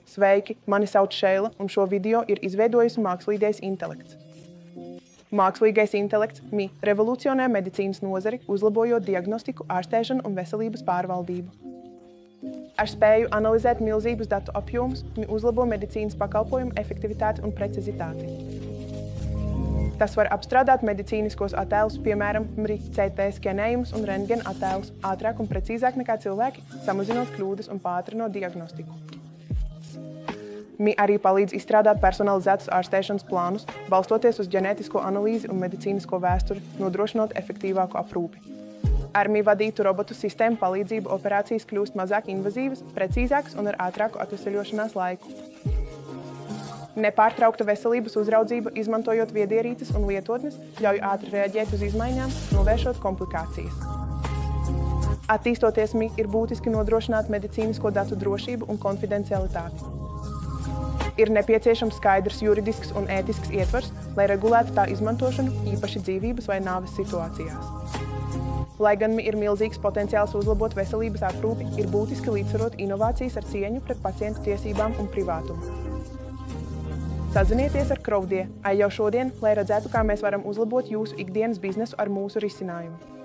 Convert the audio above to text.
Sveiki, mani sauc Šeila, un šo video ir izveidojusi mākslīgais intelekts. Mākslīgais intelekts MI revolucionē medicīnas nozari, uzlabojot diagnostiku, ārstēšanu un veselības pārvaldību. Ar spēju analizēt milzīgus datu apjomus, MI uzlabo medicīnas pakalpojumu efektivitāti un precizitāti. Tas var apstrādāt medicīniskos attēlus, piemēram, MRI, CT skenējumus un rentgena attēlus, ātrāk un precīzāk nekā cilvēki, samazinot kļūdas un pātrinot diagnostiku. MI arī palīdz izstrādāt personalizētus ārstēšanas plānus, balstoties uz ģenētisko analīzi un medicīnisko vēsturi, nodrošinot efektīvāku aprūpi. Ar MI vadītu robotu sistēmu palīdzību operācijas kļūst mazāk invazīvas, precīzākas un ar ātrāku atveseļošanās laiku. Nepārtraukta veselības uzraudzība, izmantojot viedierīces un lietotnes, ļauj ātri reaģēt uz izmaiņām, novēršot komplikācijas. Attīstoties MI, ir būtiski nodrošināt medicīnisko datu drošību un konfidencialitāti. Ir nepieciešams skaidrs juridisks un ētisks ietvars, lai regulētu tā izmantošanu, īpaši dzīvības vai nāves situācijās. Lai gan MI ir milzīgs potenciāls uzlabot veselības aprūpi, ir būtiski līdzsvarot inovācijas ar cieņu pret pacientu tiesībām un privātumu. Sazinieties ar Krovdie jau šodien, lai redzētu, kā mēs varam uzlabot jūsu ikdienas biznesu ar mūsu risinājumu.